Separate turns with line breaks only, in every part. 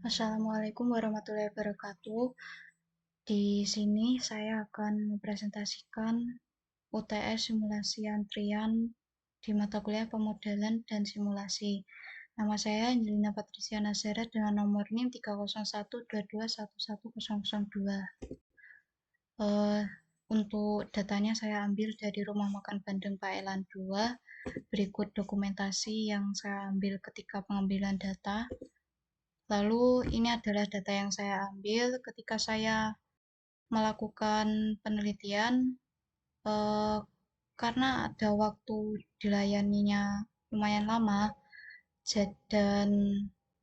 Assalamualaikum warahmatullahi wabarakatuh. Di sini saya akan mempresentasikan UTS simulasi antrian di mata kuliah pemodelan dan simulasi. Nama saya Angelina Patricia Nazara dengan nomor NIM 30122111002. Eh, untuk datanya saya ambil dari Rumah Makan Bandeng Pak Elan 2. Berikut dokumentasi yang saya ambil ketika pengambilan data. Lalu ini adalah data yang saya ambil ketika saya melakukan penelitian, eh, karena ada waktu dilayaninya lumayan lama, dan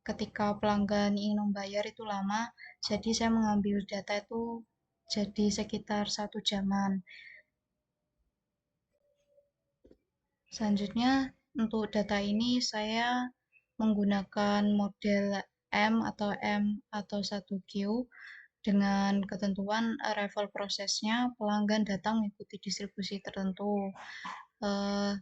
ketika pelanggan ingin membayar itu lama, jadi saya mengambil data itu jadi sekitar 1 jaman. Selanjutnya, untuk data ini saya menggunakan model M atau 1Q dengan ketentuan arrival prosesnya pelanggan datang mengikuti distribusi tertentu. Eh,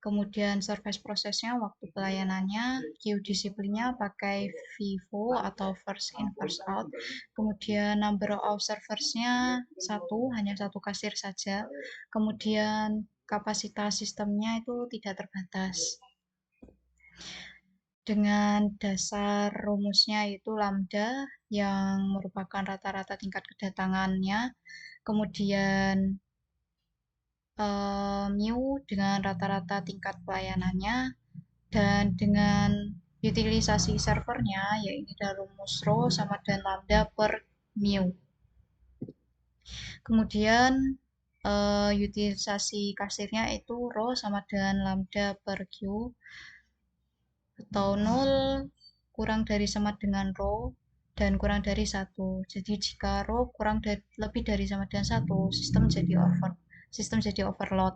Kemudian service prosesnya, waktu pelayanannya, queue disiplinnya pakai FIFO atau first in first out. Kemudian number of serversnya hanya satu kasir saja. Kemudian kapasitas sistemnya itu tidak terbatas. Dengan dasar rumusnya itu lambda yang merupakan rata-rata tingkat kedatangannya, kemudian mu dengan rata-rata tingkat pelayanannya, dan dengan utilisasi servernya, yaitu dari rumus rho sama dengan lambda per mu. Kemudian utilisasi kasirnya itu rho sama dengan lambda per q, atau 0 kurang dari sama dengan rho dan kurang dari 1. Jadi jika rho lebih dari sama dengan 1, sistem jadi overload.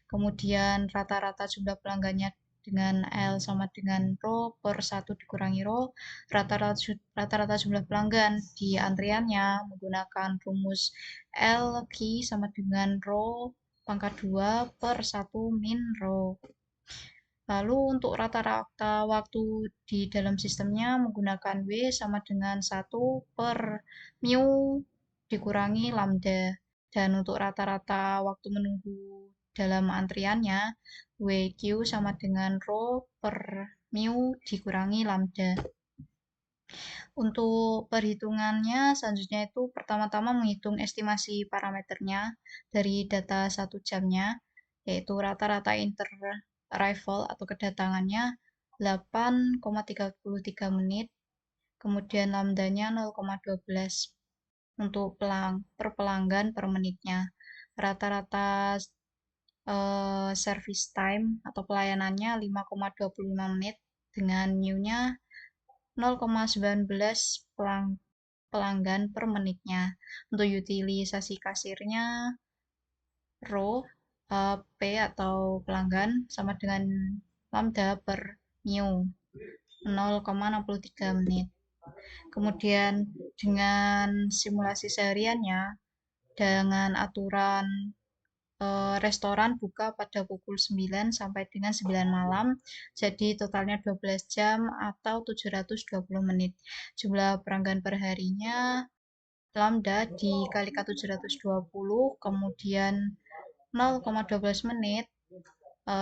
Kemudian rata-rata jumlah pelanggannya dengan L sama dengan rho per 1 dikurangi rho. Rata-rata jumlah pelanggan di antriannya menggunakan rumus L Q sama dengan rho pangkat 2 per 1 min rho. Lalu untuk rata-rata waktu di dalam sistemnya menggunakan W sama dengan 1 per mu dikurangi lambda. Dan untuk rata-rata waktu menunggu dalam antriannya, WQ sama dengan rho per mu dikurangi lambda. Untuk perhitungannya selanjutnya itu pertama-tama menghitung estimasi parameternya dari data 1 jamnya, yaitu rata-rata arrival atau kedatangannya 8,33 menit, kemudian lambdanya 0,12 untuk per pelanggan per menitnya. Rata-rata service time atau pelayanannya 5,25 menit dengan mu-nya 0,19 pelanggan per menitnya. Untuk utilisasi kasirnya rho P atau pelanggan sama dengan lambda per mu 0,63 menit. Kemudian dengan simulasi sehariannya dengan aturan restoran buka pada pukul 9 sampai dengan 9 malam, jadi totalnya 12 jam atau 720 menit. Jumlah pelanggan perharinya lambda dikalikan 720, kemudian 0,12 menit,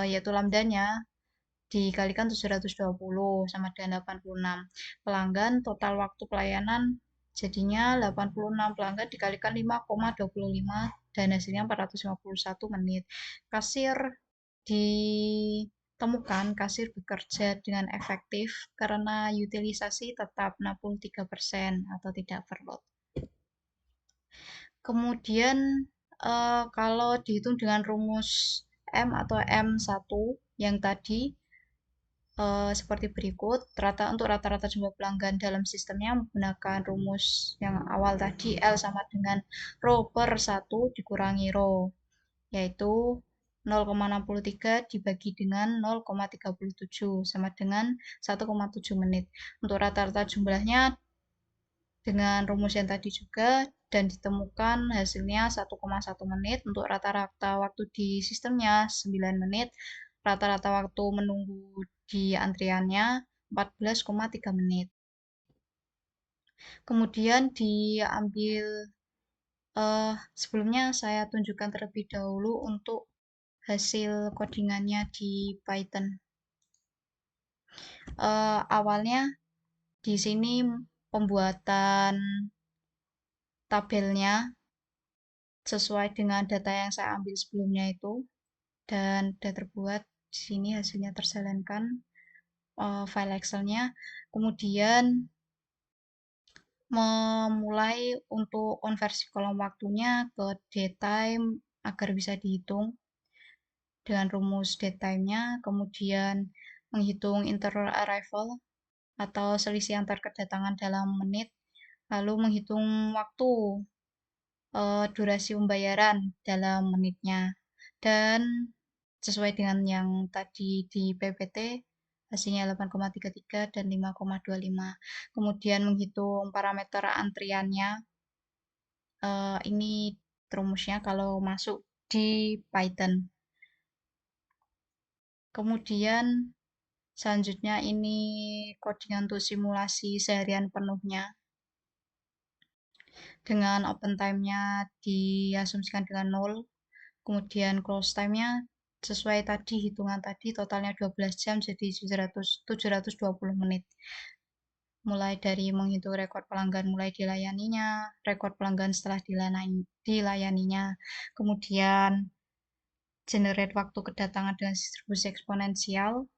yaitu lambdanya dikalikan 720 sama dengan 86 pelanggan. Total waktu pelayanan jadinya 86 pelanggan dikalikan 5,25 dan hasilnya 451 menit. Kasir bekerja dengan efektif karena utilisasi tetap 63% atau tidak overload. Kemudian kalau dihitung dengan rumus M atau M1 yang tadi, seperti berikut. Untuk rata-rata jumlah pelanggan dalam sistemnya menggunakan rumus yang awal tadi, L sama dengan rho per 1 dikurangi rho, yaitu 0,63 dibagi dengan 0,37 sama dengan 1,7 menit. Untuk rata-rata jumlahnya dengan rumus yang tadi juga dan ditemukan hasilnya 1,1 menit. Untuk rata-rata waktu di sistemnya 9 menit. Rata-rata waktu menunggu di antriannya 14,3 menit. Kemudian diambil, sebelumnya saya tunjukkan terlebih dahulu untuk hasil codingannya di Python. Awalnya di sini pembuatan tabelnya sesuai dengan data yang saya ambil sebelumnya itu, dan sudah terbuat. Di sini hasilnya terjalankan, file Excel-nya. Kemudian memulai untuk konversi kolom waktunya ke datetime agar bisa dihitung dengan rumus datetime-nya, kemudian menghitung interval arrival atau selisih antar kedatangan dalam menit, lalu menghitung waktu, durasi pembayaran dalam menitnya, dan sesuai dengan yang tadi di PPT, hasilnya 8,33 dan 5,25. Kemudian menghitung parameter antriannya, ini rumusnya kalau masuk di Python. Kemudian selanjutnya ini codingan untuk simulasi seharian penuhnya. Dengan open time-nya diasumsikan dengan 0. Kemudian close time-nya sesuai tadi hitungan tadi totalnya 12 jam jadi 720 menit. Mulai dari menghitung rekor pelanggan mulai dilayaninya, rekor pelanggan setelah dilayaninya, kemudian generate waktu kedatangan dengan distribusi eksponensial,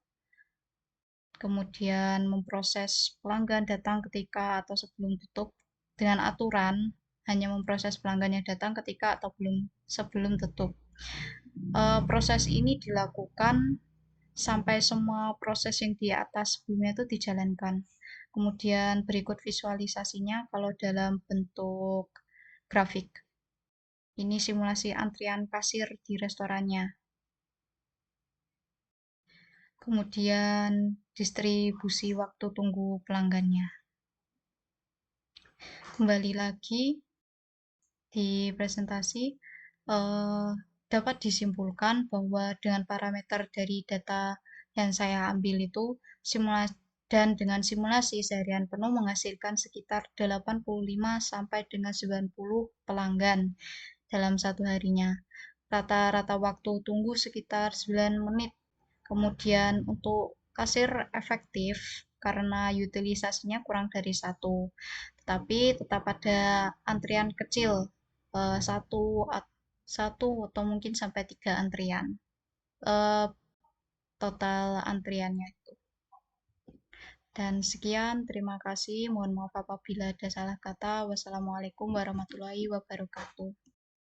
kemudian memproses pelanggan datang ketika atau sebelum tutup dengan aturan hanya memproses pelanggan yang datang ketika atau sebelum tutup. Proses ini dilakukan sampai semua proses yang di atas sebelumnya itu dijalankan. Kemudian berikut visualisasinya kalau dalam bentuk grafik. Ini simulasi antrian kasir di restorannya. Kemudian distribusi waktu tunggu pelanggannya. Kembali lagi di presentasi, dapat disimpulkan bahwa dengan parameter dari data yang saya ambil itu dan dengan simulasi seharian penuh menghasilkan sekitar 85 sampai dengan 90 pelanggan dalam satu harinya. Rata-rata waktu tunggu sekitar 9 menit. Kemudian untuk kasir efektif karena utilisasinya kurang dari satu, tetapi tetap ada antrian kecil, satu satu atau mungkin sampai 3 antrian, eh, total antriannya itu. Dan sekian, terima kasih. Mohon maaf apabila ada salah kata. Wassalamualaikum warahmatullahi wabarakatuh.